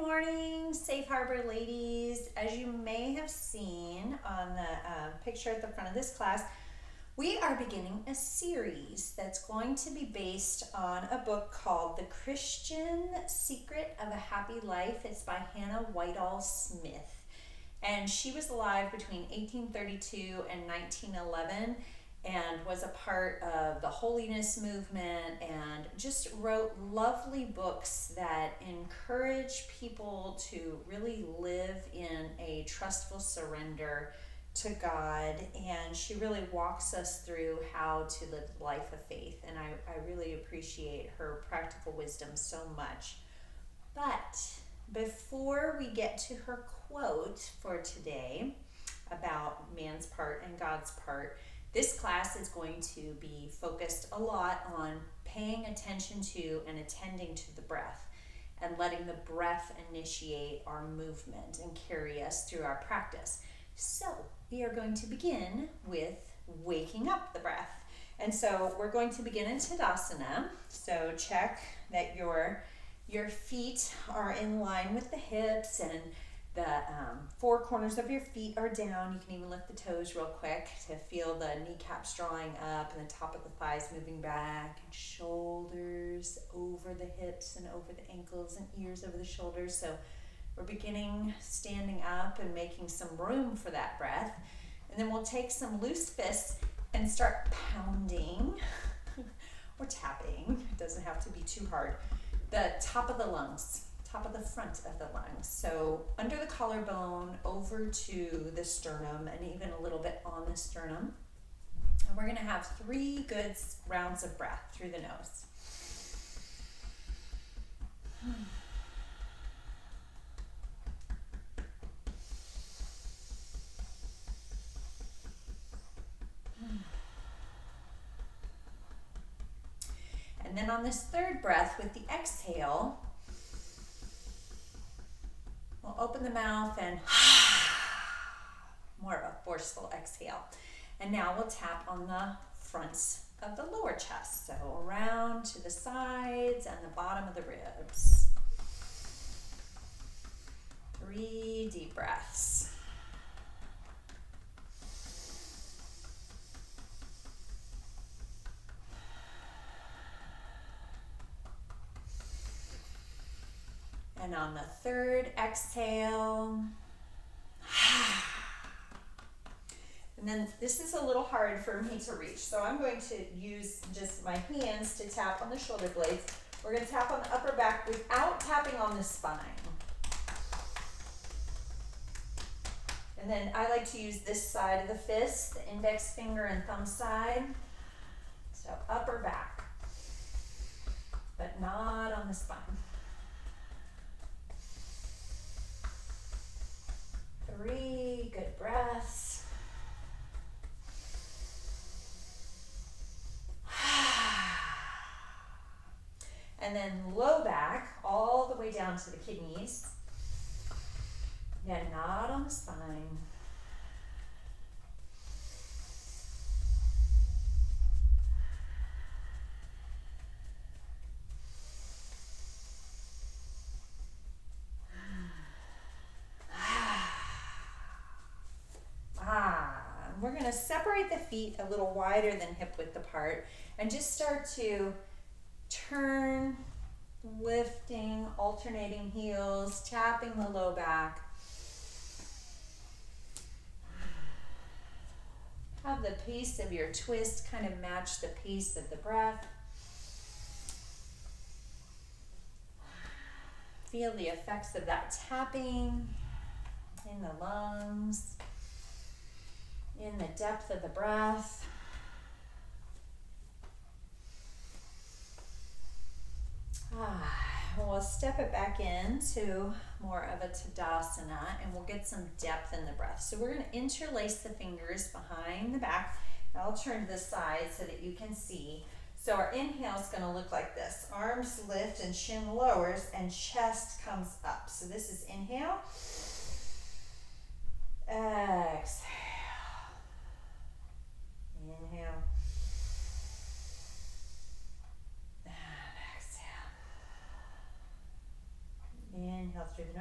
morning, Safe Harbor ladies. As you may have seen on the picture at the front of this class, we are beginning a series that's going to be based on a book called The Christian Secret of a Happy Life. It's by Hannah Whitall Smith, and she was alive between 1832 and 1911 and was a part of the holiness movement and just wrote lovely books that encourage people to really live in a trustful surrender to God. And she really walks us through how to live the life of faith, and I really appreciate her practical wisdom so much. But before we get to her quote for today about man's part and God's part, this class is going to be focused a lot on paying attention to and attending to the breath and letting the breath initiate our movement and carry us through our practice. So we are going to begin with waking up the breath. And so we're going to begin in Tadasana. So check that your feet are in line with the hips and the four corners of your feet are down. You can even lift the toes real quick to feel the kneecaps drawing up and the top of the thighs moving back, and shoulders over the hips and over the ankles and ears over the shoulders. So we're beginning standing up and making some room for that breath. And then we'll take some loose fists and start pounding or tapping. It doesn't have to be too hard. The top of the lungs. Top of the front of the lungs. So under the collarbone, over to the sternum, and even a little bit on the sternum. And we're going to have 3 good rounds of breath through the nose. And then on this third breath with the exhale, we'll open the mouth and more of a forceful exhale. And now we'll tap on the fronts of the lower chest. So around to the sides and the bottom of the ribs. 3 deep breaths. And on the third exhale, and then this is a little hard for me to reach, so I'm going to use just my hands to tap on the shoulder blades. We're going to tap on the upper back without tapping on the spine. And then I like to use this side of the fist, the index finger and thumb side. So upper back, but not on the spine. 3 good breaths. And then low back all the way down to the kidneys. Again, not on the spine. We're going to separate the feet a little wider than hip width apart and just start to turn, lifting, alternating heels, tapping the low back. Have the pace of your twist kind of match the pace of the breath. Feel the effects of that tapping in the lungs, in the depth of the breath. We'll step it back into more of a Tadasana, and we'll get some depth in the breath. So we're going to interlace the fingers behind the back. I'll turn to the side so that you can see. So our inhale is going to look like this. Arms lift and chin lowers and chest comes up. So this is inhale. Exhale. Inhale. And exhale. Inhale through the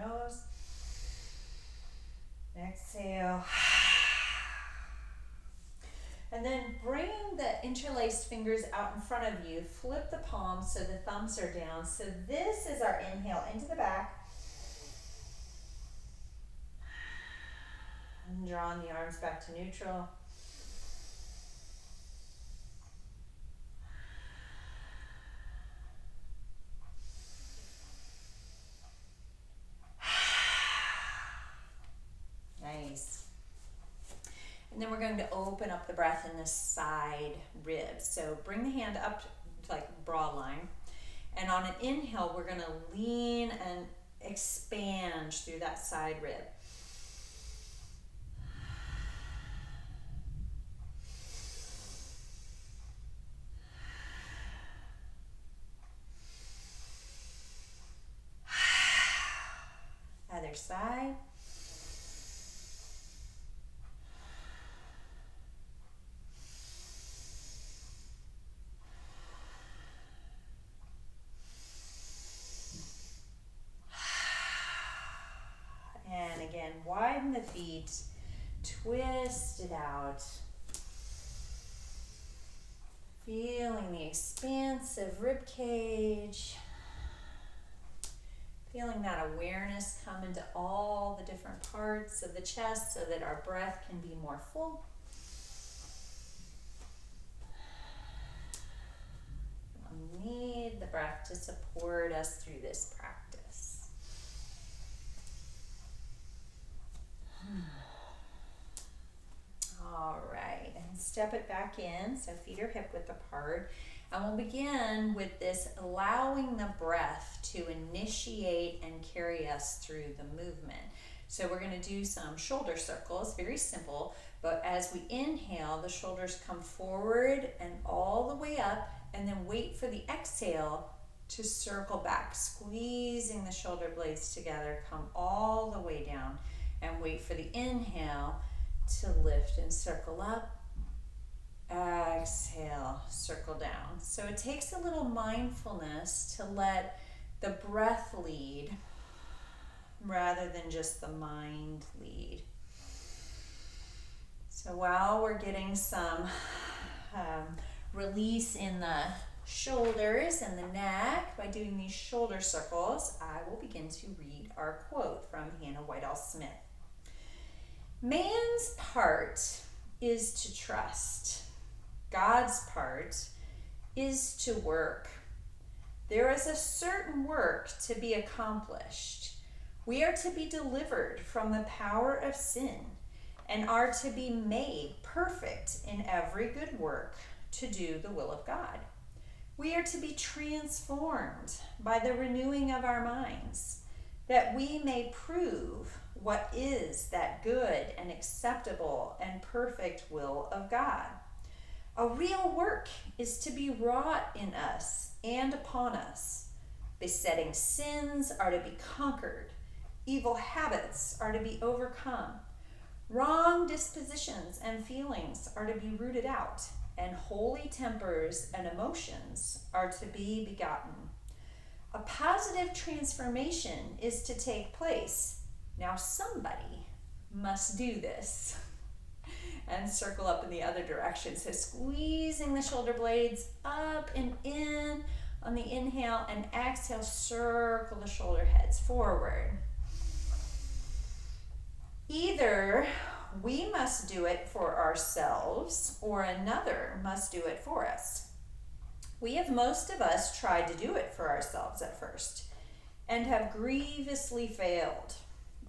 And then bring the interlaced fingers out in front of you. Flip the palms so the thumbs are down. So this is our inhale into the back. And drawing the arms back to neutral. Nice. And then we're going to open up the breath in the side ribs. So bring the hand up like broad line. And on an inhale, we're going to lean and expand through that side rib. Other side. And again, widen the feet, twist it out. Feeling the expansive rib cage. Feeling that awareness come into all the different parts of the chest so that our breath can be more full. We need the breath to support us through this practice. All right, and step it back in, so feet are hip width apart. And we'll begin with this allowing the breath to initiate and carry us through the movement. So we're going to do some shoulder circles, very simple, but as we inhale, the shoulders come forward and all the way up, and then wait for the exhale to circle back, squeezing the shoulder blades together, come all the way down, and wait for the inhale to lift and circle up. Exhale, circle down. So it takes a little mindfulness to let the breath lead rather than just the mind lead. So while we're getting some release in the shoulders and the neck by doing these shoulder circles, I will begin to read our quote from Hannah Whitall Smith. Man's part is to trust. God's part is to work. There is a certain work to be accomplished. We are to be delivered from the power of sin and are to be made perfect in every good work to do the will of God. We are to be transformed by the renewing of our minds, that we may prove what is that good and acceptable and perfect will of God. A real work is to be wrought in us and upon us. Besetting sins are to be conquered. Evil habits are to be overcome. Wrong dispositions and feelings are to be rooted out, and holy tempers and emotions are to be begotten. A positive transformation is to take place. Now somebody must do this. And circle up in the other direction. So squeezing the shoulder blades up and in on the inhale, and exhale, circle the shoulder heads forward. Either we must do it for ourselves or another must do it for us. We have most of us tried to do it for ourselves at first and have grievously failed.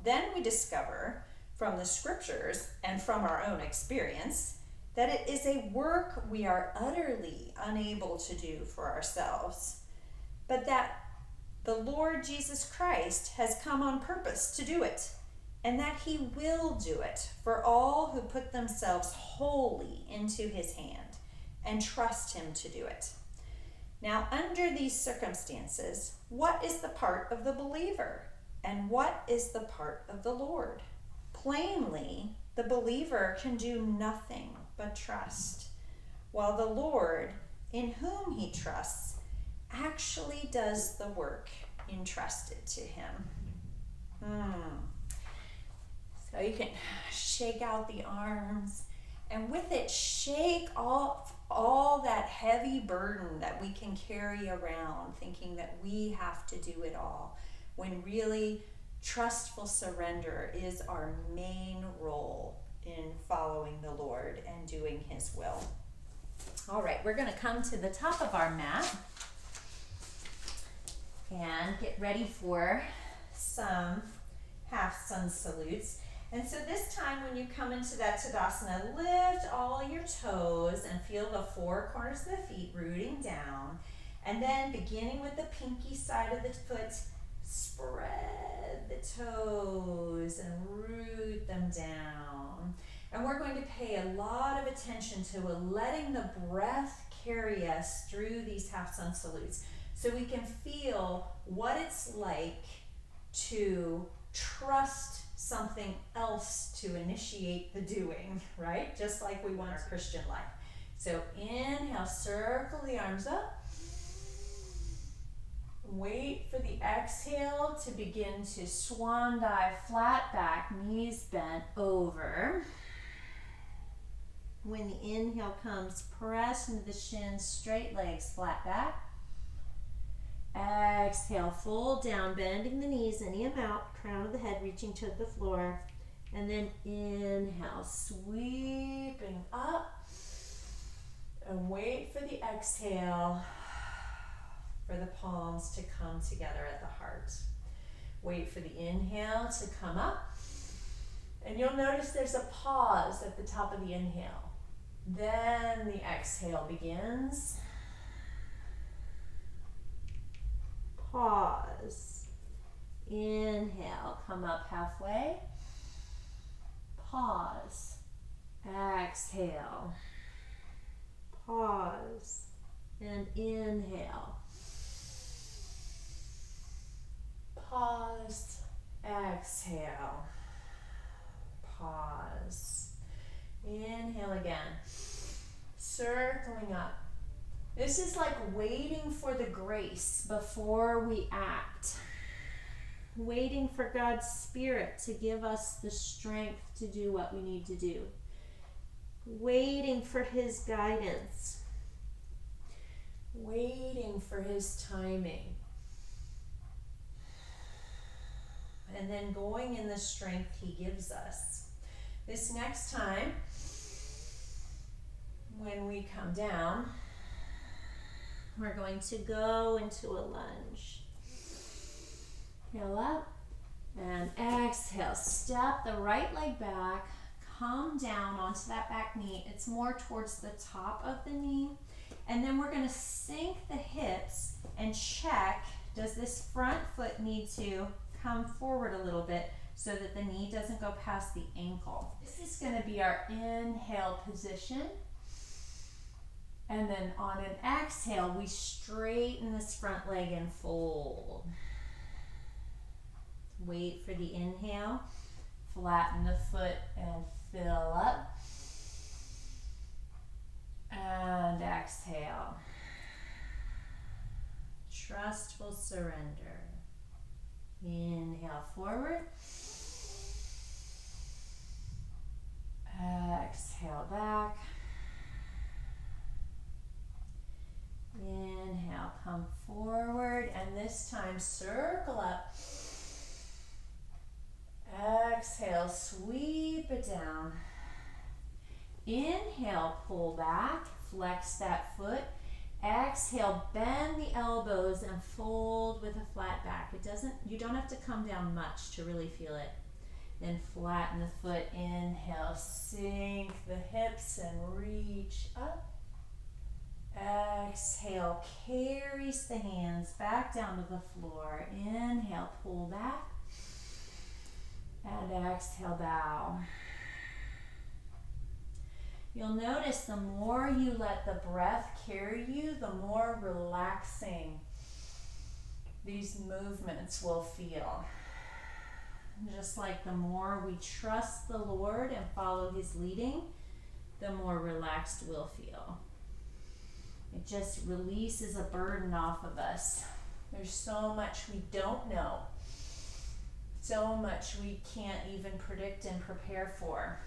Then we discover from the scriptures and from our own experience that it is a work we are utterly unable to do for ourselves, but that the Lord Jesus Christ has come on purpose to do it, and that he will do it for all who put themselves wholly into his hand and trust him to do it. Now, under these circumstances, what is the part of the believer, and what is the part of the Lord? Plainly, the believer can do nothing but trust, while the Lord, in whom he trusts, actually does the work entrusted to him. So you can shake out the arms And with it, shake off all that heavy burden that we can carry around, thinking that we have to do it all, when really trustful surrender is our main role in following the Lord and doing His will. All right, we're going to come to the top of our mat and get ready for some half sun salutes. And so this time when you come into that Tadasana, lift all your toes and feel the four corners of the feet rooting down. And then beginning with the pinky side of the foot, spread the toes and root them down. And we're going to pay a lot of attention to letting the breath carry us through these half sun salutes, so we can feel what it's like to trust something else to initiate the doing, right? Just like we want our Christian life. So inhale, circle the arms up. Wait for the exhale to begin to swan dive, flat back, knees bent over. When the inhale comes, press into the shins, straight legs, flat back. Exhale, fold down, bending the knees any amount, crown of the head reaching to the floor. And then inhale, sweeping up. And wait for the exhale for the palms to come together at the heart. Wait for the inhale to come up. And you'll notice there's a pause at the top of the inhale. Then the exhale begins. Pause. Inhale, come up halfway. Pause. Exhale. Pause. And inhale. Pause. Exhale. Pause. Inhale again. Circling up. This is like waiting for the grace before we act. Waiting for God's Spirit to give us the strength to do what we need to do. Waiting for His guidance. Waiting for His timing. And then going in the strength He gives us. This next time, when we come down, we're going to go into a lunge. Inhale up and exhale. Step the right leg back, come down onto that back knee. It's more towards the top of the knee. And then we're going to sink the hips and check, does this front foot need to come forward a little bit so that the knee doesn't go past the ankle. This is going to be our inhale position. And then on an exhale, we straighten this front leg and fold. Wait for the inhale. Flatten the foot and fill up. And exhale. Trustful surrender. Inhale forward. Exhale back. Inhale, come forward, and this time circle up. Exhale, sweep it down. Inhale, pull back, flex that foot. Exhale, bend the elbows and fold with a flat back. You don't have to come down much to really feel it. Then flatten the foot. Inhale, sink the hips and reach up. Exhale, carries the hands back down to the floor. Inhale, pull back. And exhale, bow. You'll notice the more you let the breath carry you, the more relaxing these movements will feel. Just like the more we trust the Lord and follow His leading, the more relaxed we'll feel. It just releases a burden off of us. There's so much we don't know. So much we can't even predict and prepare for.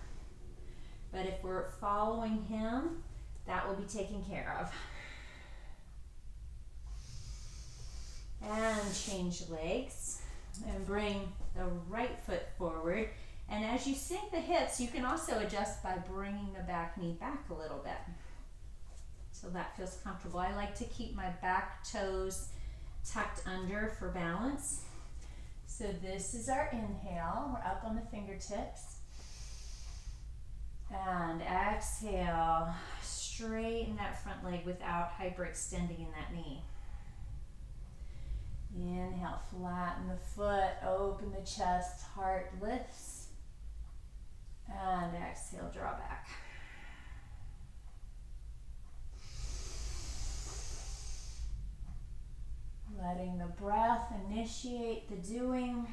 But if we're following him, that will be taken care of. And change legs and bring the right foot forward. And as you sink the hips, you can also adjust by bringing the back knee back a little bit. So that feels comfortable. I like to keep my back toes tucked under for balance. So this is our inhale. We're up on the fingertips. And exhale, straighten that front leg without hyperextending in that knee. Inhale, flatten the foot, open the chest, heart lifts. And exhale, draw back. Letting the breath initiate the doing.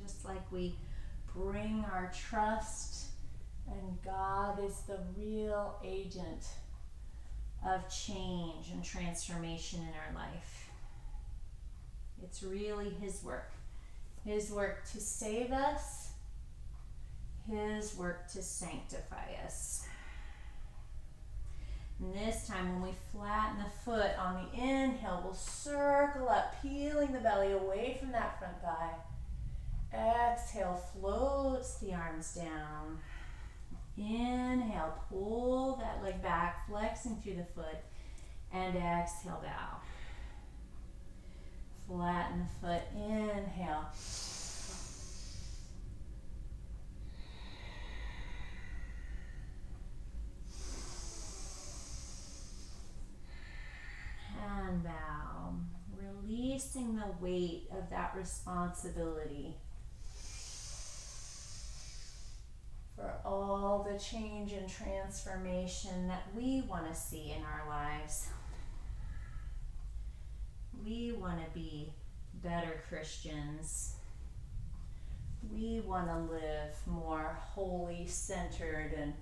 Just like we bring our trust, and God is the real agent of change and transformation in our life. It's really His work to save us, His work to sanctify us. And this time when we flatten the foot on the inhale, we'll circle up, peeling the belly away from that front thigh. Exhale, floats the arms down. Inhale, pull that leg back, flexing through the foot. And exhale, bow. Flatten the foot, inhale. And bow, releasing the weight of that responsibility for all the change and transformation that we want to see in our lives. We want to be better Christians. We want to live more holy, centered, and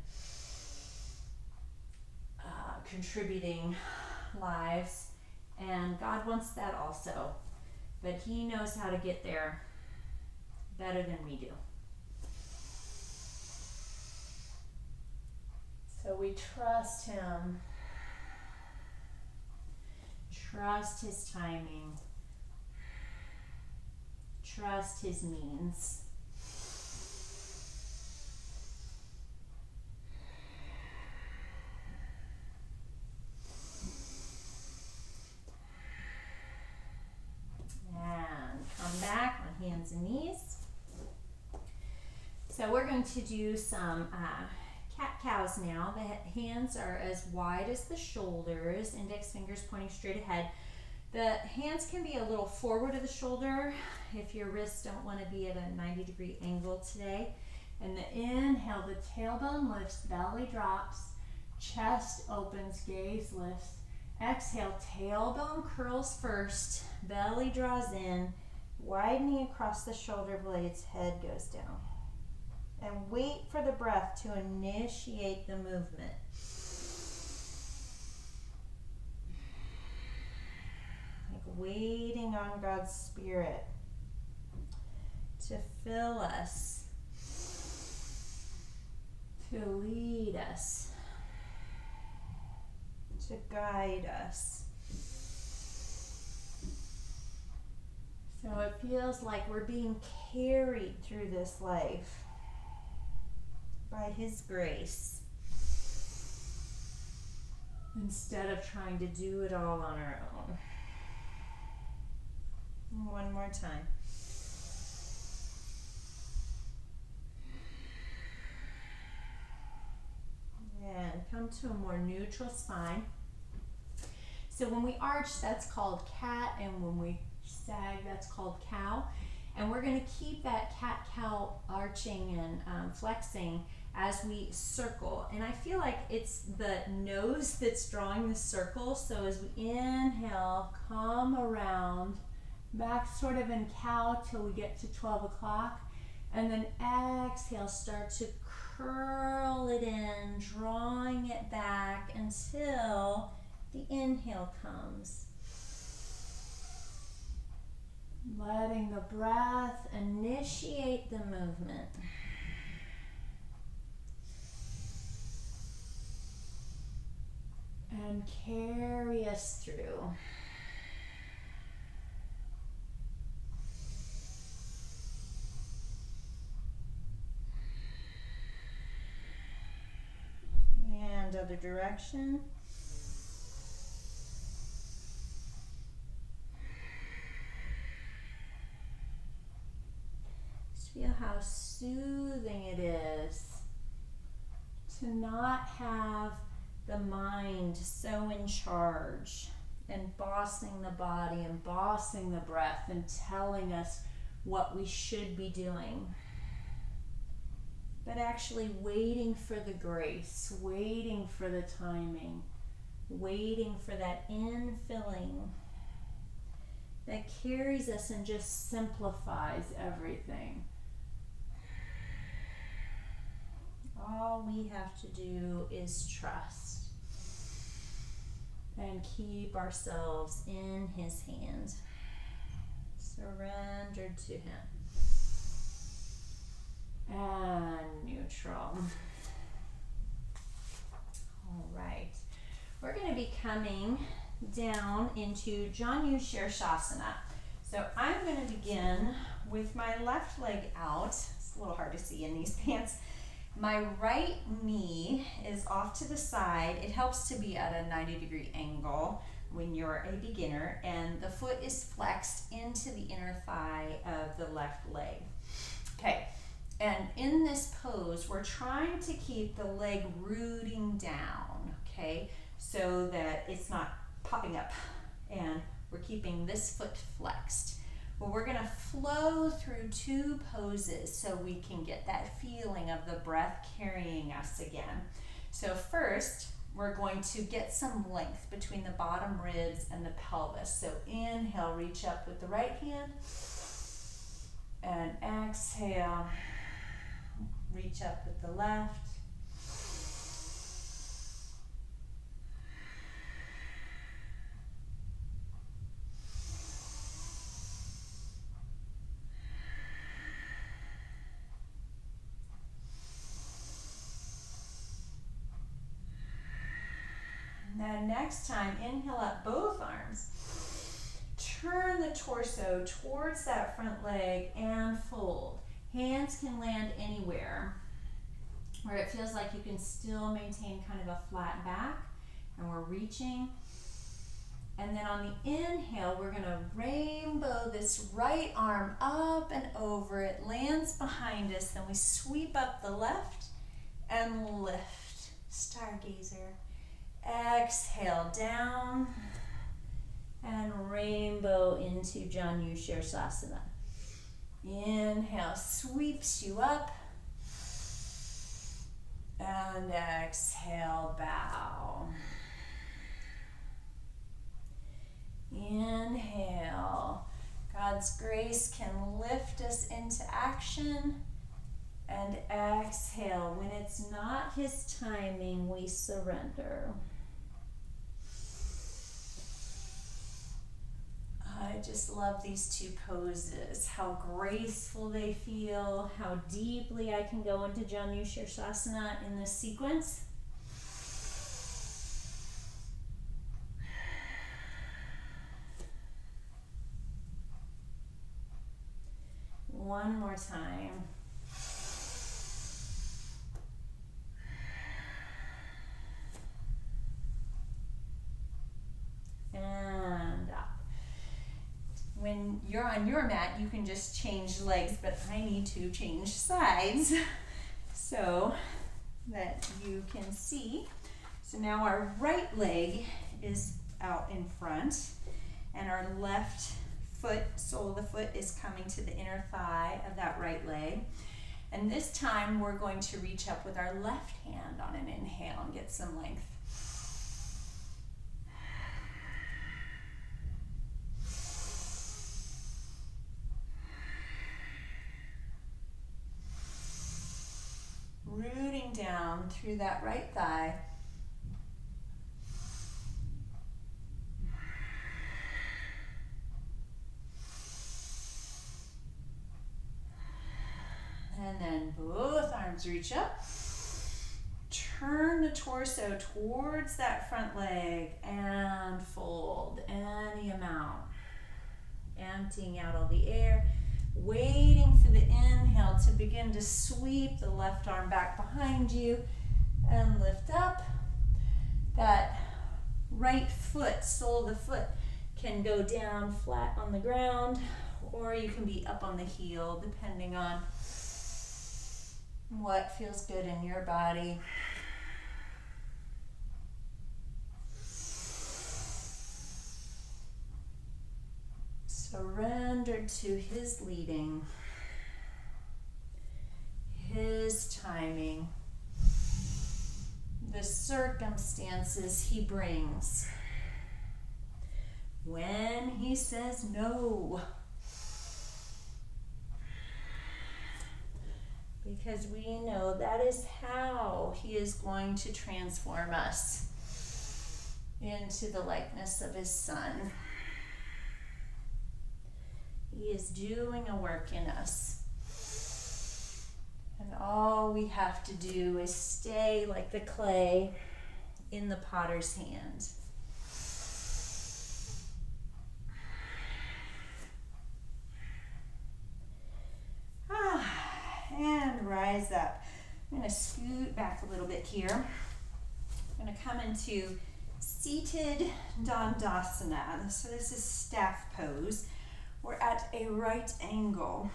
contributing lives. And God wants that also. But He knows how to get there better than we do. So we trust Him. Trust His timing. Trust His means. And come back on hands and knees. So we're going to do some cat-cows now. The hands are as wide as the shoulders, index fingers pointing straight ahead. The hands can be a little forward of the shoulder if your wrists don't want to be at a 90-degree angle today. And the inhale, the tailbone lifts, belly drops, chest opens, gaze lifts. Exhale, tailbone curls first, belly draws in, widening across the shoulder blades, head goes down. And wait for the breath to initiate the movement. Like waiting on God's Spirit to fill us, to lead us, to guide us. So it feels like we're being carried through this life by His grace, instead of trying to do it all on our own. One more time. And come to a more neutral spine. So when we arch, that's called cat, and when we sag, that's called cow. And we're going to keep that cat-cow arching and flexing as we circle. And I feel like it's the nose that's drawing the circle. So as we inhale, come around, back sort of in cow till we get to 12 o'clock. And then exhale, start to curl it in, drawing it back until the inhale comes. Letting the breath initiate the movement. and carry us through. And other direction. Just feel how soothing it is to not have the mind so in charge and bossing the body and bossing the breath and telling us what we should be doing, but actually waiting for the grace, waiting for the timing, waiting for that infilling that carries us and just simplifies everything. All we have to do is trust and keep ourselves in His hand, surrendered to Him. And neutral. All right. We're going to be coming down into Janu Shirshasana. So I'm going to begin with my left leg out. It's a little hard to see in these pants. My right knee is off to the side. It helps to be at a 90-degree angle when you're a beginner, and the foot is flexed into the inner thigh of the left leg. Okay. And in this pose, we're trying to keep the leg rooting down, okay, so that it's not popping up, and we're keeping this foot flexed. Well, we're going to flow through two poses so we can get that feeling of the breath carrying us again. So first, we're going to get some length between the bottom ribs and the pelvis. So inhale, reach up with the right hand, and exhale. Reach up with the left. And then next time, inhale up both arms. Turn the torso towards that front leg and fold. Hands can land anywhere where it feels like you can still maintain kind of a flat back, and we're reaching. And then on the inhale, we're going to rainbow this right arm up and over. It lands behind us, then we sweep up the left and lift, stargazer. Exhale down and rainbow into Janu Shirshasana. Inhale, sweeps you up, and exhale, bow. Inhale, God's grace can lift us into action, and exhale. When it's not His timing, we surrender. I just love these two poses, how graceful they feel, how deeply I can go into Janu Shirshasana in this sequence. One more time. And up. When you're on your mat, you can just change legs, but I need to change sides so that you can see. So now our right leg is out in front, and our left foot, sole of the foot, is coming to the inner thigh of that right leg. And this time we're going to reach up with our left hand on an inhale and get some length. Rooting down through that right thigh. And then both arms reach up. turn the torso towards that front leg and fold any amount. Emptying out all the air, waiting for the inhale to begin to sweep the left arm back behind you and lift up. That right foot, sole of the foot, can go down flat on the ground, or you can be up on the heel, depending on what feels good in your body. Surrender to His leading, His timing, the circumstances He brings. When He says no, because we know that is how He is going to transform us into the likeness of His Son. He is doing a work in us. And all we have to do is stay like the clay in the potter's hand. And rise up. I'm going to scoot back a little bit here. I'm going to come into seated Dandasana. So this is staff pose. We're at a right angle.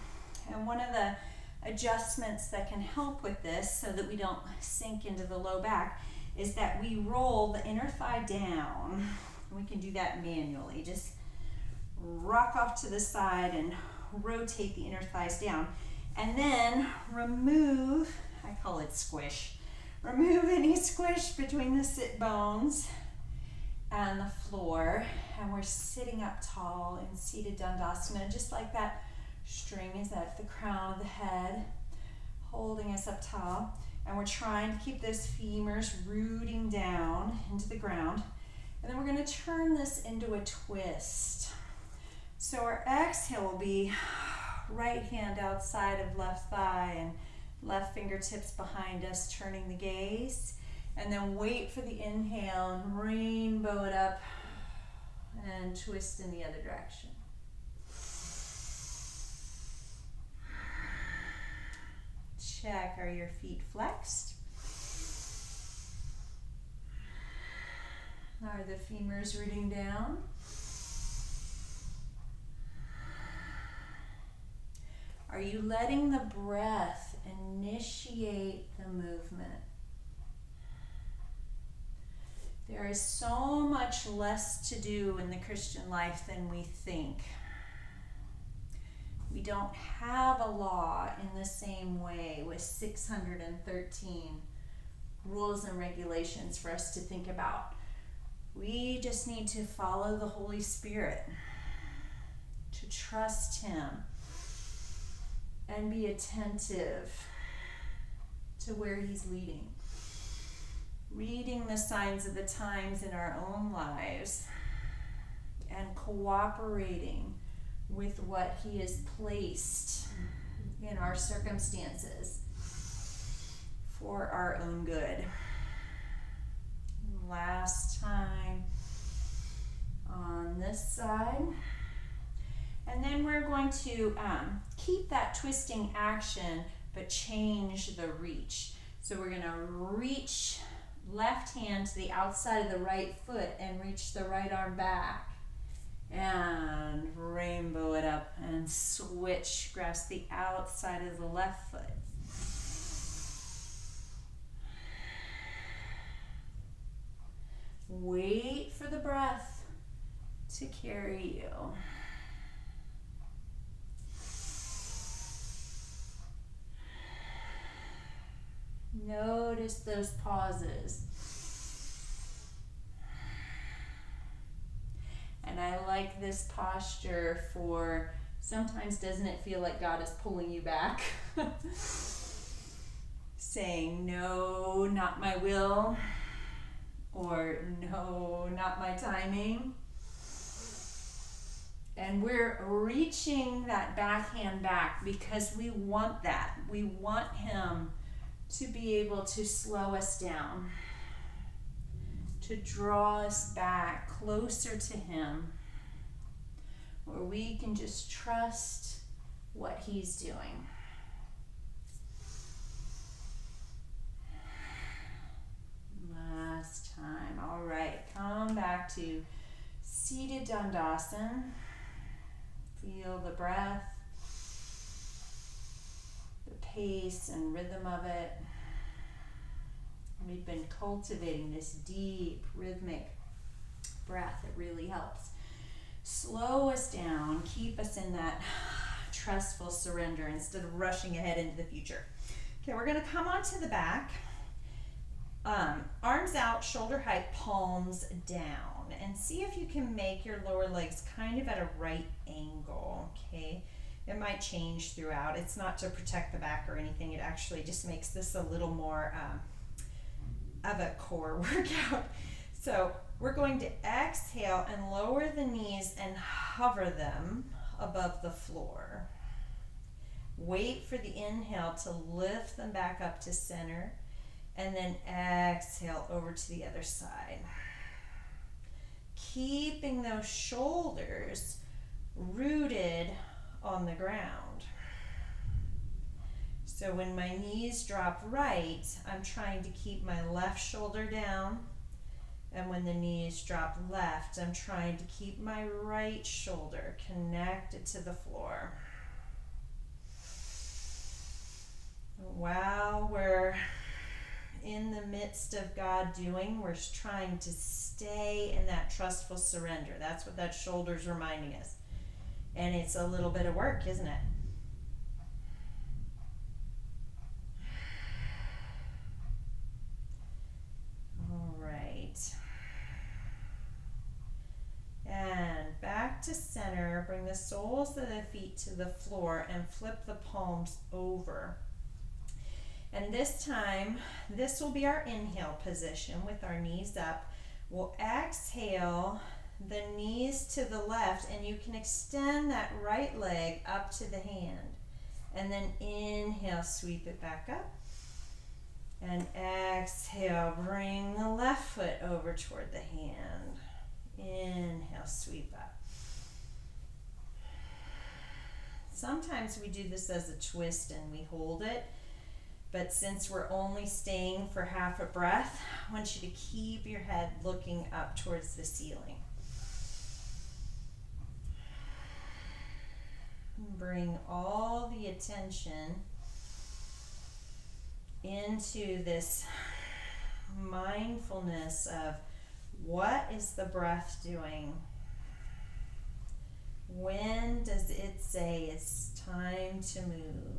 And one of the adjustments that can help with this so that we don't sink into the low back is that we roll the inner thigh down. We can do that manually. Just rock off to the side and rotate the inner thighs down. And then remove, I call it squish, remove any squish between the sit bones and the floor. And we're sitting up tall in seated Dandasana, just like that string is at the crown of the head, holding us up tall. And we're trying to keep those femurs rooting down into the ground. And then we're going to turn this into a twist. So our exhale will be right hand outside of left thigh and left fingertips behind us, turning the gaze. And then wait for the inhale and rainbow it up and twist in the other direction. Check, are your feet flexed? Are the femurs rooting down? Are you letting the breath initiate the movement? There is so much less to do in the Christian life than we think. We don't have a law in the same way with 613 rules and regulations for us to think about. We just need to follow the Holy Spirit, to trust Him, and be attentive to where He's leading. Reading the signs of the times in our own lives and cooperating with what He has placed in our circumstances for our own good. Last time on this side. And then we're going to keep that twisting action, but change the reach. So we're going to reach left hand to the outside of the right foot and reach the right arm back. And rainbow it up and switch, grasp the outside of the left foot. Wait for the breath to carry you. Notice those pauses. And I like this posture for, sometimes doesn't it feel like God is pulling you back? Saying, no, not my will. Or no, not my timing. And we're reaching that backhand back because we want that. We want Him to be able to slow us down, to draw us back closer to Him, where we can just trust what He's doing. Last time. All right, come back to seated Dandasana. Feel the breath, the pace and rhythm of it. We've been cultivating this deep, rhythmic breath. It really helps slow us down, keep us in that trustful surrender instead of rushing ahead into the future. Okay, we're going to come onto the back. Arms out, shoulder height, palms down. And see if you can make your lower legs kind of at a right angle, okay? It might change throughout. It's not to protect the back or anything. It actually just makes this a little more of a core workout. So we're going to exhale and lower the knees and hover them above the floor. Wait for the inhale to lift them back up to center, and then exhale over to the other side. Keeping those shoulders rooted on the ground. So when my knees drop right, I'm trying to keep my left shoulder down. And when the knees drop left, I'm trying to keep my right shoulder connected to the floor. While we're in the midst of God doing, we're trying to stay in that trustful surrender. That's what that shoulder's reminding us. And it's a little bit of work, isn't it? All right. And back to center. Bring the soles of the feet to the floor and flip the palms over. And this time, this will be our inhale position with our knees up. We'll exhale the knees to the left, and you can extend that right leg up to the hand. And then inhale, sweep it back up. And exhale, bring the left foot over toward the hand. Inhale, sweep up. Sometimes we do this as a twist and we hold it. But since we're only staying for half a breath, I want you to keep your head looking up towards the ceiling. Bring all the attention into this mindfulness of what is the breath doing? When does it say it's time to move?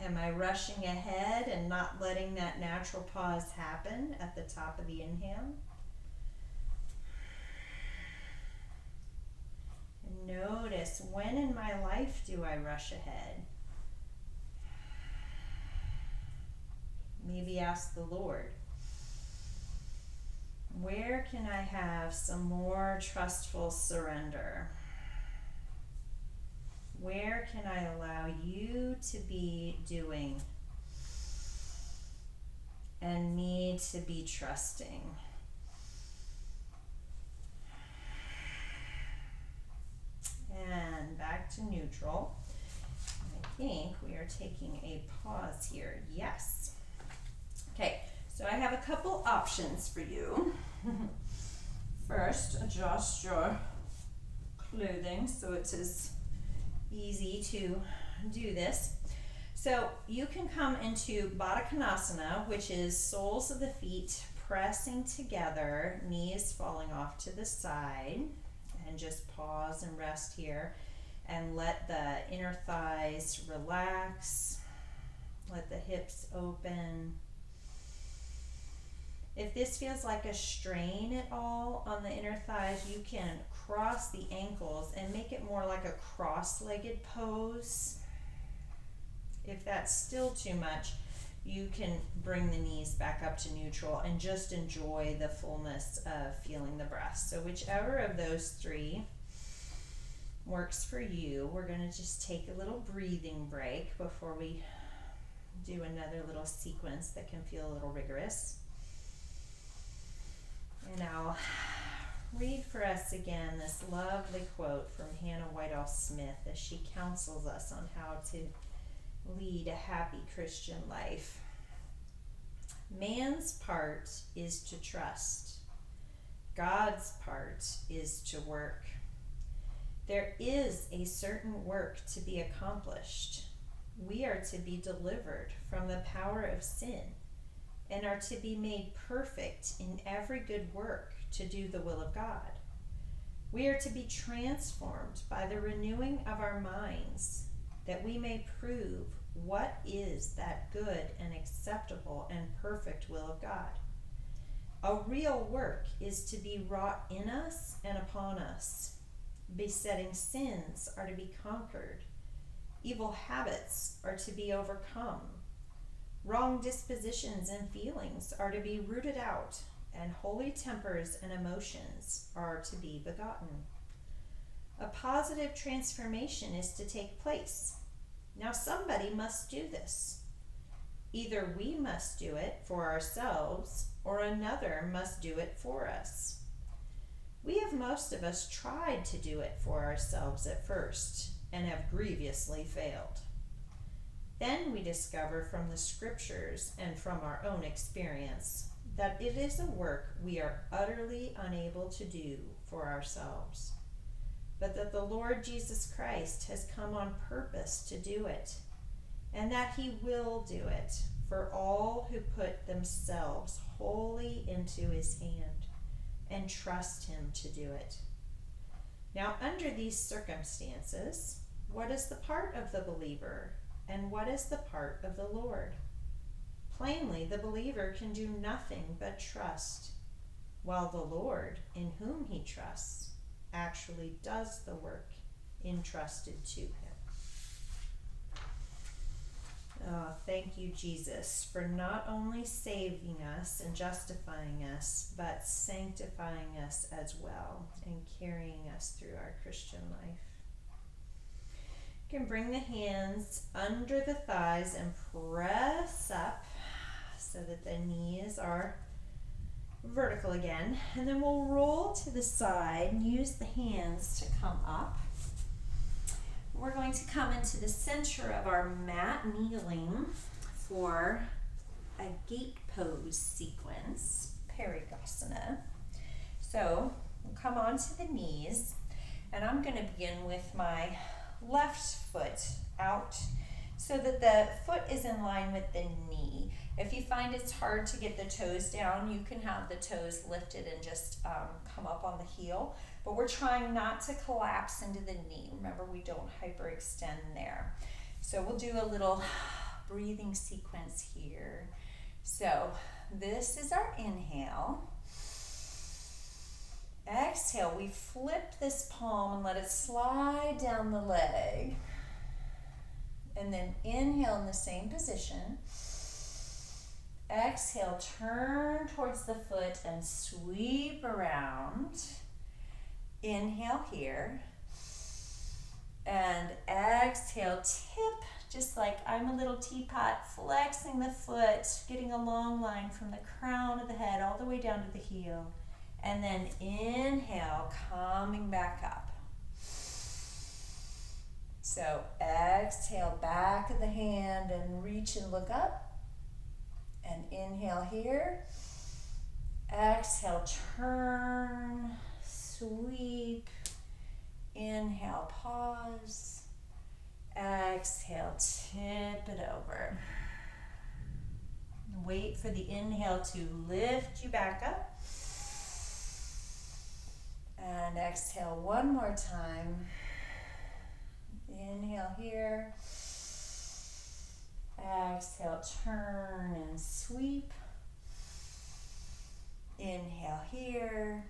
Am I rushing ahead and not letting that natural pause happen at the top of the inhale? And notice, when in my life do I rush ahead? Maybe ask the Lord, where can I have some more trustful surrender? Where can I allow you to be doing and me to be trusting? And back to neutral. I think we are taking a pause here. Yes. Okay, so I have a couple options for you. First, adjust your clothing so it is easy to do this. So you can come into Baddha Konasana, which is soles of the feet pressing together, knees falling off to the side, and just pause and rest here and let the inner thighs relax, let the hips open. If this feels like a strain at all on the inner thighs, you can cross the ankles and make it more like a cross-legged pose. If that's still too much, you can bring the knees back up to neutral and just enjoy the fullness of feeling the breath. So whichever of those three works for you, we're going to just take a little breathing break before we do another little sequence that can feel a little rigorous. And I'll read for us again this lovely quote from Hannah Whitall Smith as she counsels us on how to lead a happy Christian life. Man's part is to trust. God's part is to work. There is a certain work to be accomplished. We are to be delivered from the power of sin and are to be made perfect in every good work to do the will of God. We are to be transformed by the renewing of our minds, that we may prove what is that good and acceptable and perfect will of God. A real work is to be wrought in us and upon us. Besetting sins are to be conquered. Evil habits are to be overcome. Wrong dispositions and feelings are to be rooted out, and holy tempers and emotions are to be begotten. A positive transformation is to take place. Now somebody must do this. Either we must do it for ourselves, or another must do it for us. We have most of us tried to do it for ourselves at first, and have grievously failed. Then we discover from the scriptures and from our own experience that it is a work we are utterly unable to do for ourselves, but that the Lord Jesus Christ has come on purpose to do it, and that he will do it for all who put themselves wholly into his hand and trust him to do it. Now, under these circumstances, what is the part of the believer, and what is the part of the Lord? Plainly, the believer can do nothing but trust, while the Lord, in whom he trusts, actually does the work entrusted to him. Oh, thank you, Jesus, for not only saving us and justifying us, but sanctifying us as well and carrying us through our Christian life. You can bring the hands under the thighs and press up so that the knees are vertical again. And then we'll roll to the side and use the hands to come up. We're going to come into the center of our mat, kneeling for a gate pose sequence, Parigasana. So we'll come onto the knees, and I'm going to begin with my left foot out so that the foot is in line with the knee. If you find it's hard to get the toes down, you can have the toes lifted and just come up on the heel. But we're trying not to collapse into the knee. Remember, we don't hyperextend there. So we'll do a little breathing sequence here. So this is our inhale. Exhale, we flip this palm and let it slide down the leg. And then inhale in the same position. Exhale, turn towards the foot and sweep around. Inhale here. And exhale, tip, just like I'm a little teapot, flexing the foot, getting a long line from the crown of the head all the way down to the heel. And then inhale, coming back up. So exhale, back of the hand and reach and look up. And inhale here. Exhale, turn, sweep. Inhale, pause. Exhale, tip it over. Wait for the inhale to lift you back up. And exhale one more time. Inhale here. Exhale, turn and sweep. Inhale here.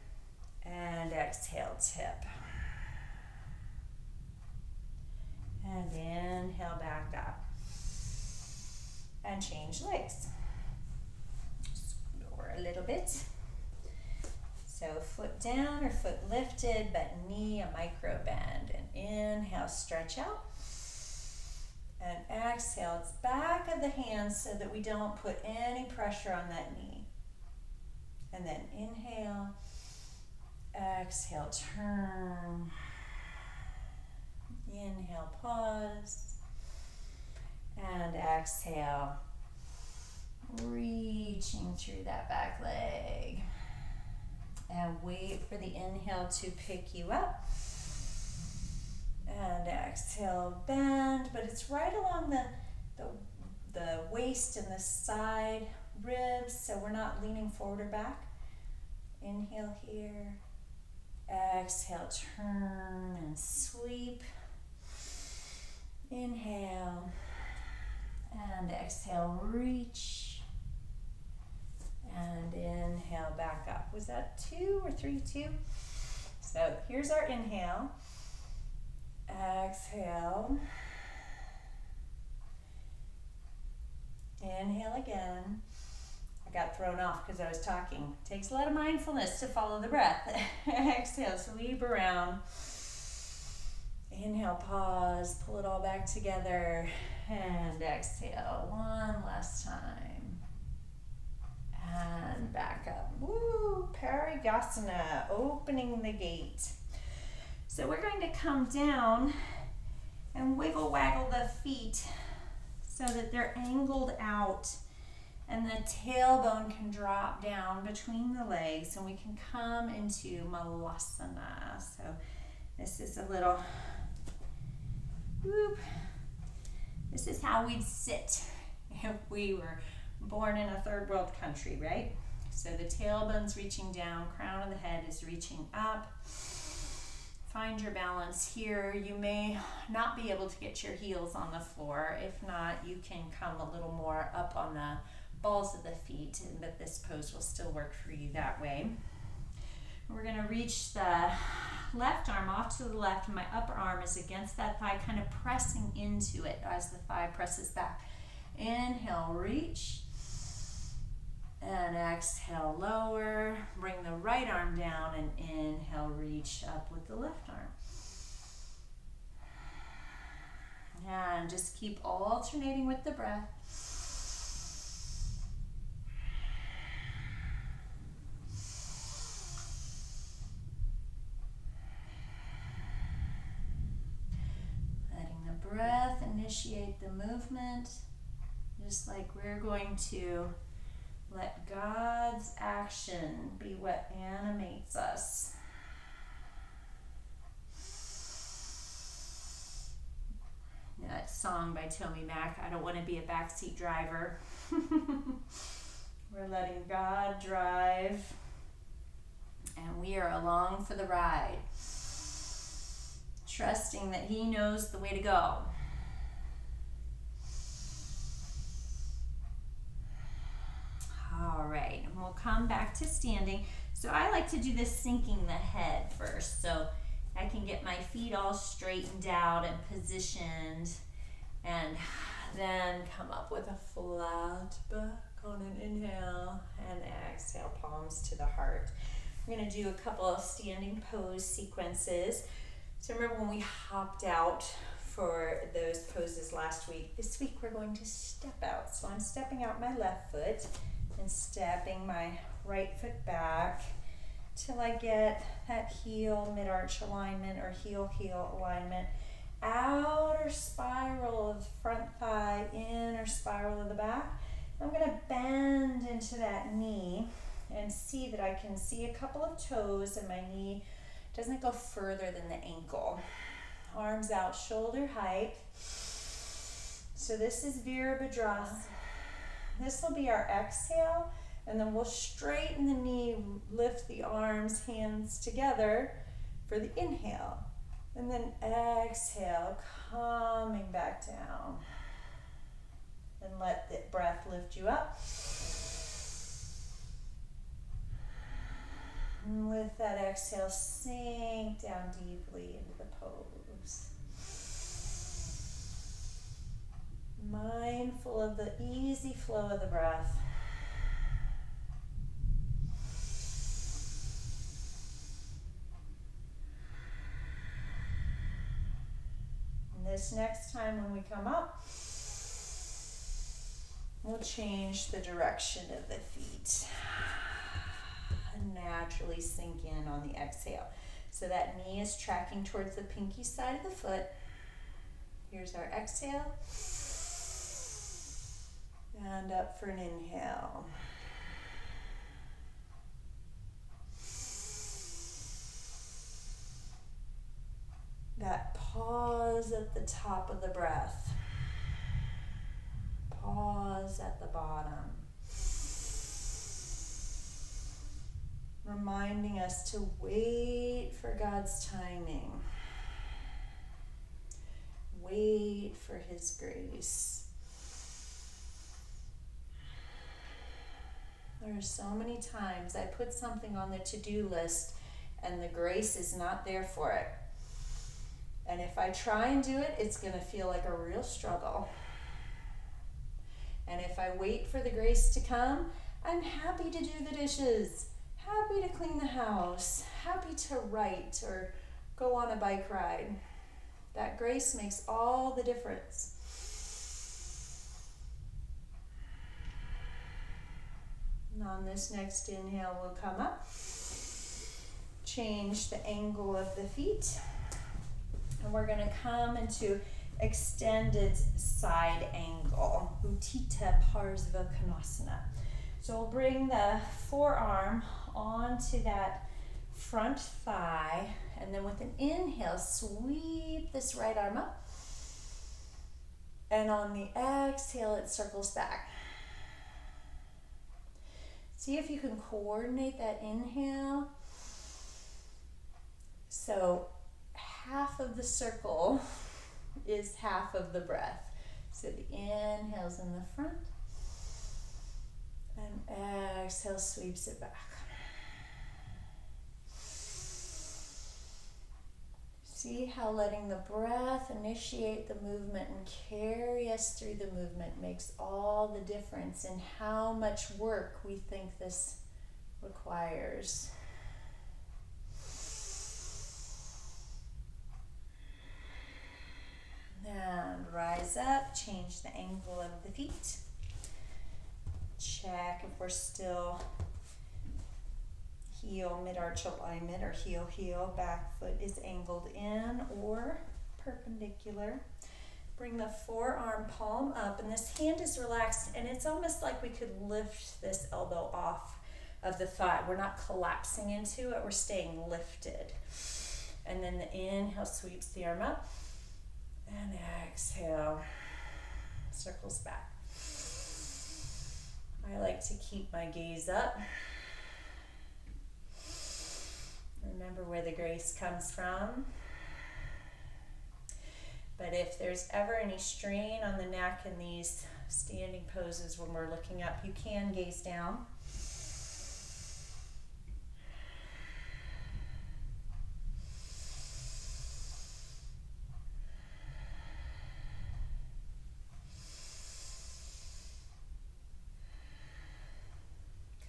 And exhale, tip. And inhale back up. and change legs. Just lower a little bit. So foot down or foot lifted, but knee a micro bend. And inhale, stretch out. And exhale, it's back of the hands so that we don't put any pressure on that knee. And then inhale, exhale, turn. Inhale, pause. And exhale, reaching through that back leg. And wait for the inhale to pick you up. And exhale, bend, but it's right along the waist and the side ribs, so we're not leaning forward or back. Inhale here. Exhale, turn and sweep. Inhale. And exhale, reach. And inhale, back up. Was that 2 or 3, 2? So here's our inhale. Exhale. Inhale again. I got thrown off because I was talking. Takes a lot of mindfulness to follow the breath. Exhale, sweep around. Inhale, pause, pull it all back together. And exhale, one last time. And back up. Woo! Parigasana, opening the gate. So we're going to come down and wiggle waggle the feet so that they're angled out and the tailbone can drop down between the legs and we can come into Malasana. So this is a little, whoop. This is how we'd sit if we were born in a third world country, right? So the tailbone's reaching down, crown of the head is reaching up. Find your balance here. You may not be able to get your heels on the floor. If not, you can come a little more up on the balls of the feet, but this pose will still work for you that way. We're going to reach the left arm off to the left, and my upper arm is against that thigh, kind of pressing into it as the thigh presses back. Inhale, reach. And exhale, lower. Bring the right arm down and inhale, reach up with the left arm. And just keep alternating with the breath. Letting the breath initiate the movement, just like we're going to let God's action be what animates us. That song by Tommy Mac, I don't want to be a backseat driver. We're letting God drive, and we are along for the ride, trusting that He knows the way to go. All right, and we'll come back to standing. So I like to do this sinking the head first, so I can get my feet all straightened out and positioned, and then come up with a flat back on an inhale, and exhale, palms to the heart. We're going to do a couple of standing pose sequences. So remember when we hopped out for those poses last week, this week we're going to step out. So I'm stepping out my left foot and stepping my right foot back till I get that heel mid-arch alignment or heel-heel alignment. Outer spiral of the front thigh, inner spiral of the back. I'm going to bend into that knee and see that I can see a couple of toes and my knee doesn't go further than the ankle. Arms out, shoulder height. So this is Virabhadrasana. This will be our exhale, and then we'll straighten the knee, lift the arms, hands together for the inhale. And then exhale, coming back down. And let the breath lift you up. And with that exhale, sink down deeply into the pose. Mindful mindful of the easy flow of the breath. And this next time when we come up, we'll change the direction of the feet and naturally sink in on the exhale. So that knee is tracking towards the pinky side of the foot. Here's our exhale. And up for an inhale. That pause at the top of the breath. Pause at the bottom. Reminding us to wait for God's timing. Wait for His grace. There are so many times I put something on the to-do list and the grace is not there for it. And if I try and do it, it's going to feel like a real struggle. And if I wait for the grace to come, I'm happy to do the dishes, happy to clean the house, happy to write or go on a bike ride. That grace makes all the difference. And on this next inhale, we'll come up, change the angle of the feet, and we're going to come into extended side angle, Utthita Parsvakonasana. So we'll bring the forearm onto that front thigh, and then with an inhale, sweep this right arm up. And on the exhale, it circles back. See if you can coordinate that inhale. So half of the circle is half of the breath. So the inhale's in the front, and exhale sweeps it back. See how letting the breath initiate the movement and carry us through the movement makes all the difference in how much work we think this requires. And rise up, change the angle of the feet. Check if we're still heel mid-arch alignment or heel, back foot is angled in or perpendicular. Bring the forearm palm up, and this hand is relaxed, and it's almost like we could lift this elbow off of the thigh. We're not collapsing into it, we're staying lifted. And then the inhale sweeps the arm up, and exhale circles back. I like to keep my gaze up. Remember where the grace comes from. But if there's ever any strain on the neck in these standing poses when we're looking up, you can gaze down.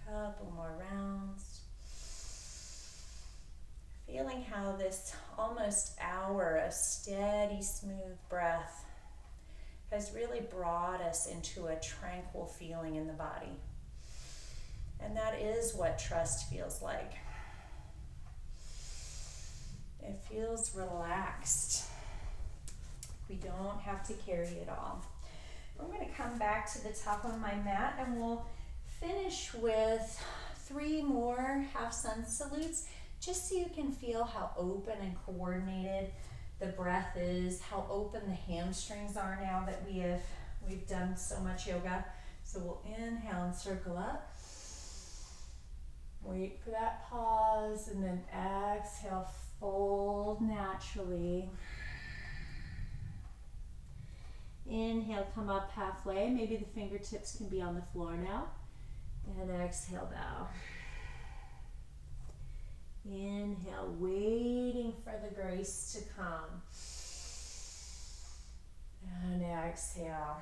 Couple more rounds. Feeling how this almost hour of steady, smooth breath has really brought us into a tranquil feeling in the body. And that is what trust feels like. It feels relaxed. We don't have to carry it all. I'm going to come back to the top of my mat, and we'll finish with 3 more half sun salutes, just so you can feel how open and coordinated the breath is, how open the hamstrings are now that we've done so much yoga. So we'll inhale and circle up. Wait for that pause, and then exhale, fold naturally. Inhale, come up halfway. Maybe the fingertips can be on the floor now. And exhale, bow. Inhale, waiting for the grace to come. And exhale.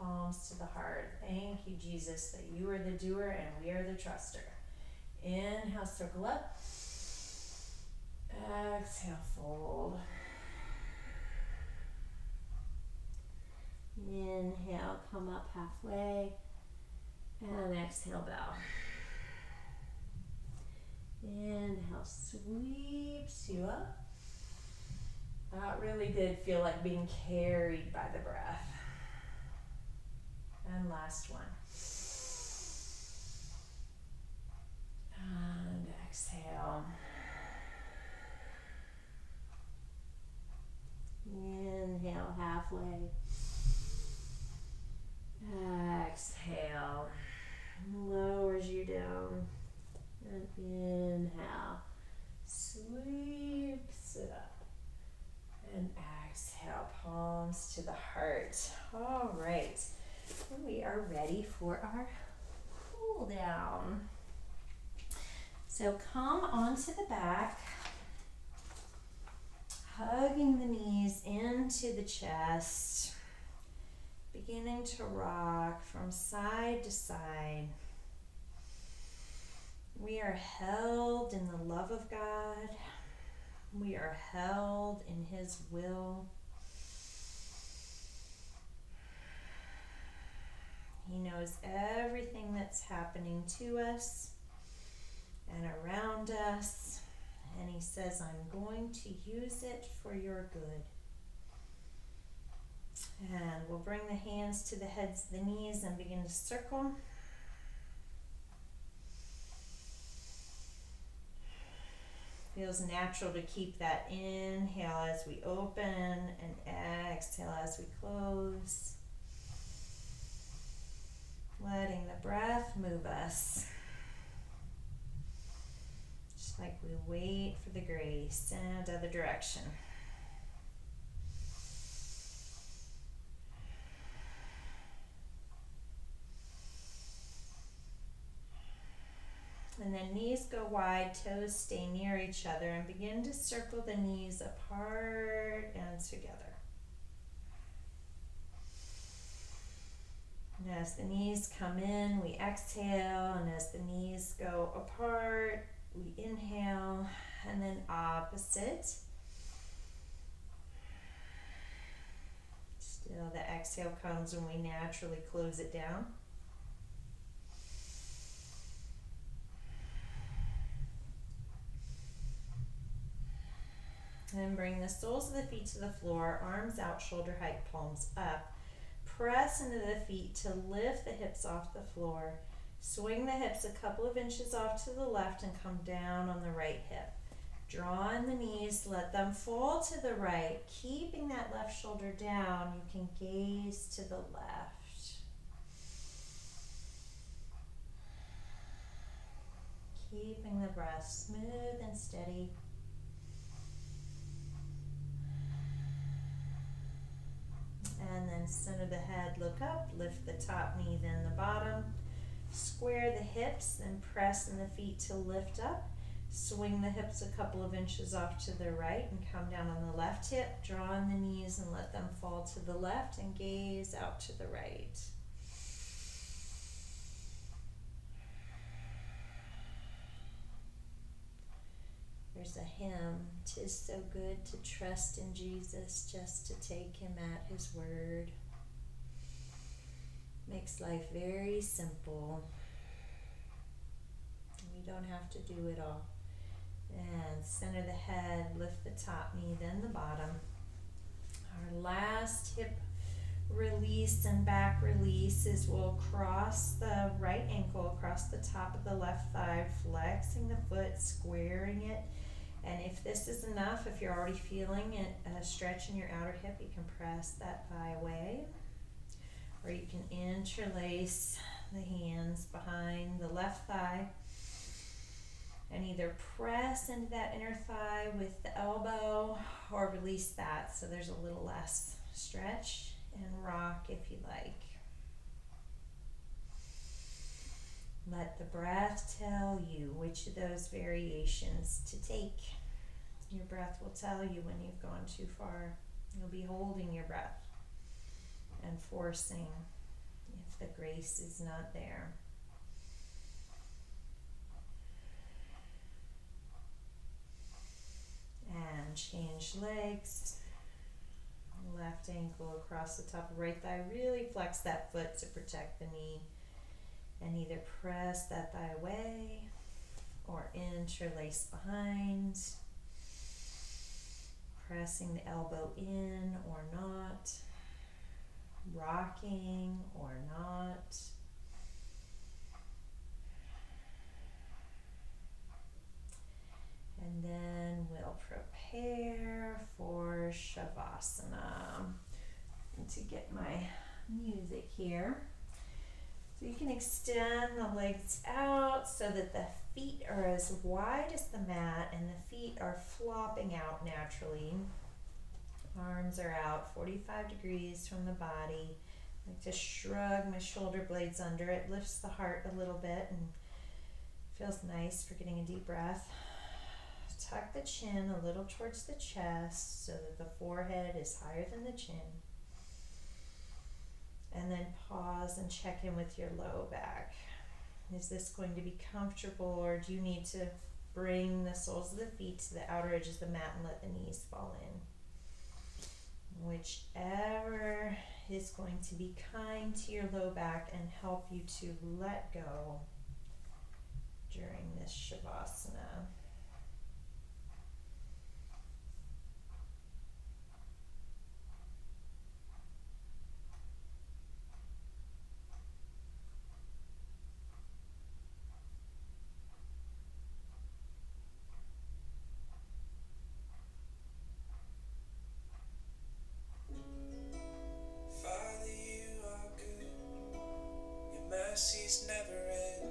palms to the heart. Thank you, Jesus, that you are the doer and we are the truster. Inhale, circle up. Exhale, fold. Inhale, come up halfway. And exhale, bow. Inhale, sweeps you up. That really did feel like being carried by the breath. And last one. And exhale. Inhale, halfway. Exhale. Lowers you down. And inhale. Sweeps it up. And exhale, palms to the heart. All right, we are ready for our cool down. So come onto the back, hugging the knees into the chest, beginning to rock from side to side. We are held in the love of God. We are held in His will. He knows everything that's happening to us and around us. And He says, I'm going to use it for your good. And we'll bring the hands to the heads of the knees and begin to circle. Feels natural to keep that inhale as we open and exhale as we close. Letting the breath move us. Just like we wait for the grace and other direction. And then knees go wide, toes stay near each other, and begin to circle the knees apart and together. And as the knees come in, we exhale, and as the knees go apart, we inhale, and then opposite. Still, the exhale comes when we naturally close it down. And bring the soles of the feet to the floor, arms out, shoulder height, palms up. Press into the feet to lift the hips off the floor. Swing the hips a couple of inches off to the left and come down on the right hip. Draw in the knees, let them fall to the right. Keeping that left shoulder down, you can gaze to the left. Keeping the breath smooth and steady. And then center the head, look up, lift the top knee, then the bottom. Square the hips, then press in the feet to lift up. Swing the hips a couple of inches off to the right and come down on the left hip. Draw in the knees and let them fall to the left and gaze out to the right. There's a hymn, "'Tis so good to trust in Jesus, just to take Him at His word. Makes life very simple. We don't have to do it all." And center the head, lift the top knee, then the bottom. Our last hip release and back release is we'll cross the right ankle across the top of the left thigh, flexing the foot, squaring it. And if this is enough, if you're already feeling a stretch in your outer hip, you can press that thigh away. Or you can interlace the hands behind the left thigh and either press into that inner thigh with the elbow or release that so there's a little less stretch, and rock if you like. Let the breath tell you which of those variations to take. Your breath will tell you when you've gone too far. You'll be holding your breath and forcing if the grace is not there. And change legs. Left ankle across the top of right thigh. Really flex that foot to protect the knee. And either press that thigh away or interlace behind. Pressing the elbow in or not. Rocking or not. And then we'll prepare for Shavasana. To get my music here. So you can extend the legs out so that the feet are as wide as the mat and the feet are flopping out naturally. Arms are out 45 degrees from the body. I like to shrug my shoulder blades under. It lifts the heart a little bit and feels nice for getting a deep breath. Tuck the chin a little towards the chest so that the forehead is higher than the chin. And then pause and check in with your low back. Is this going to be comfortable, or do you need to bring the soles of the feet to the outer edges of the mat and let the knees fall in? Whichever is going to be kind to your low back and help you to let go during this Shavasana. Mercies never end.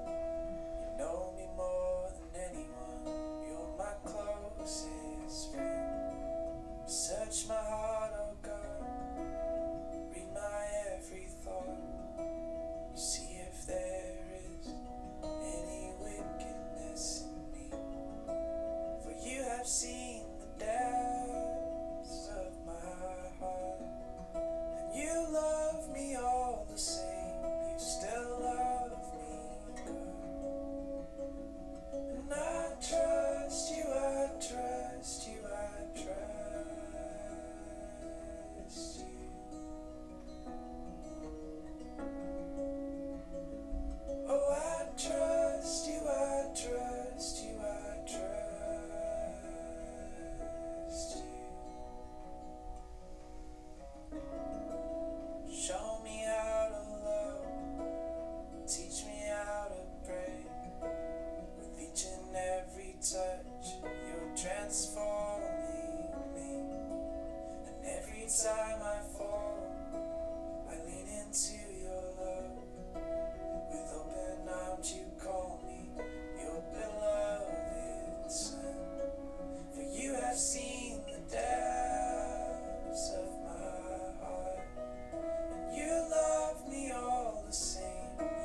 You know me more than anyone. You're my closest friend. Search my heart, oh God. Read my every thought. See if there is any wickedness in me. For you have seen the depths of my heart. And you love me all the same. Still love me, God. And I trust you, I trust you, I trust you. Oh, I trust you, I trust you, I trust you. Show me how to love. Teach me how to pray. With each and every touch, you're transforming me. And every time I fall, I lean into your love. With open arms you call me your beloved son. For you have seen the depths of my heart. And you love me all the same.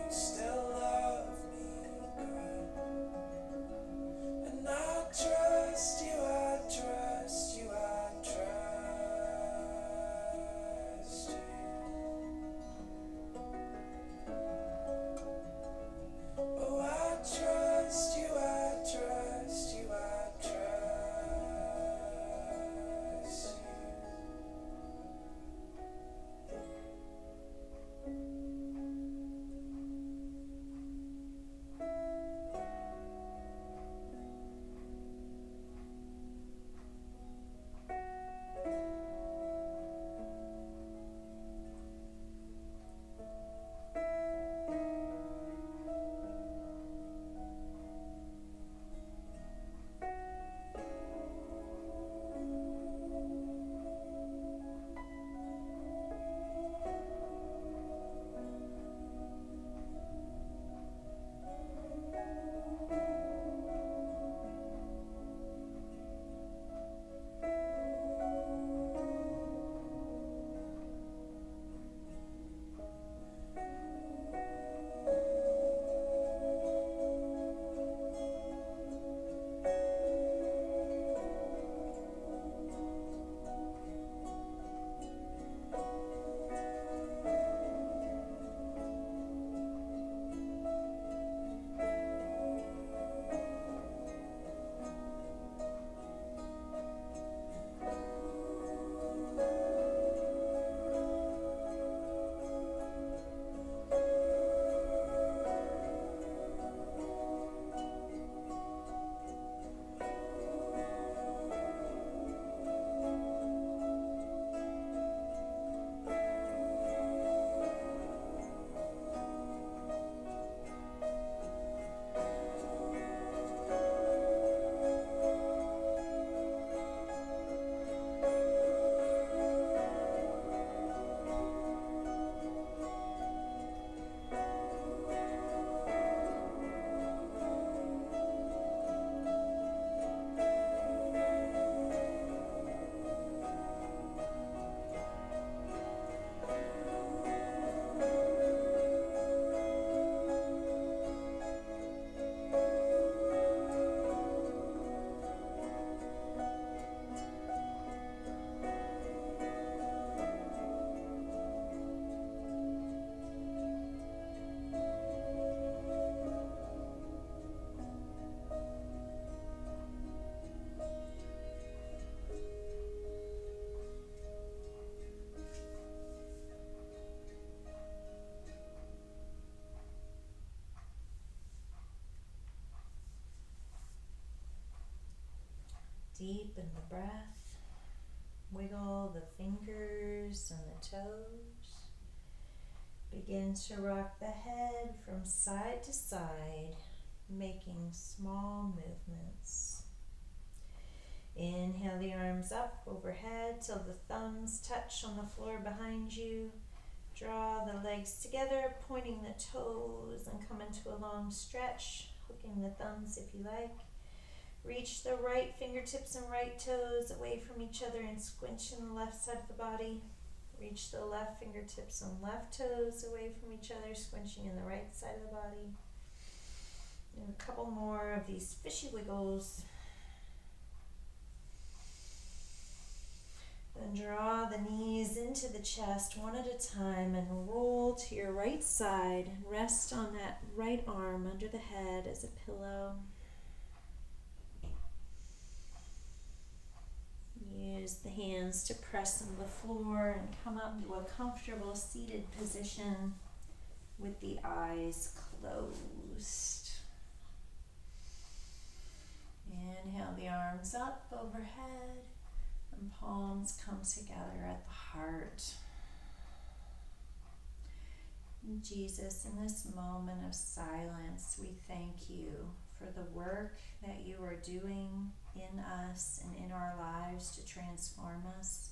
Still love me, God. And I trust you, I trust you, I trust Deepen the breath. Wiggle the fingers and the toes. Begin to rock the head from side to side, making small movements. Inhale the arms up overhead till the thumbs touch on the floor behind you. Draw the legs together, pointing the toes and come into a long stretch, hooking the thumbs if you like. Reach the right fingertips and right toes away from each other and squinch in the left side of the body. Reach the left fingertips and left toes away from each other, squinching in the right side of the body. And a couple more of these fishy wiggles. Then draw the knees into the chest one at a time and roll to your right side and rest on that right arm under the head as a pillow. Use the hands to press on the floor and come up to a comfortable seated position with the eyes closed. Inhale the arms up overhead and palms come together at the heart. Jesus, in this moment of silence, we thank you for the work that you are doing in us and in our lives to transform us,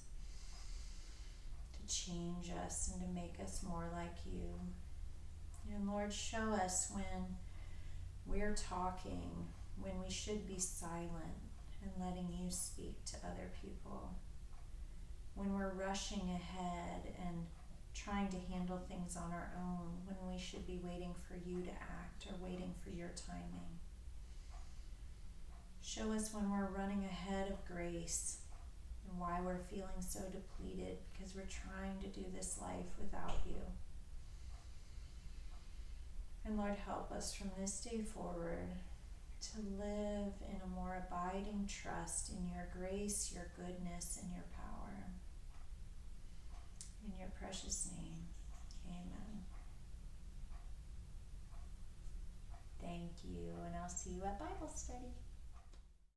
to change us, and to make us more like you. And Lord, show us when we're talking, when we should be silent and letting you speak to other people, when we're rushing ahead and trying to handle things on our own, when we should be waiting for you to act or waiting for your timing. Show us when we're running ahead of grace and why we're feeling so depleted because we're trying to do this life without you. And Lord, help us from this day forward to live in a more abiding trust in your grace, your goodness, and your power. In your precious name, amen. Thank you, and I'll see you at Bible study.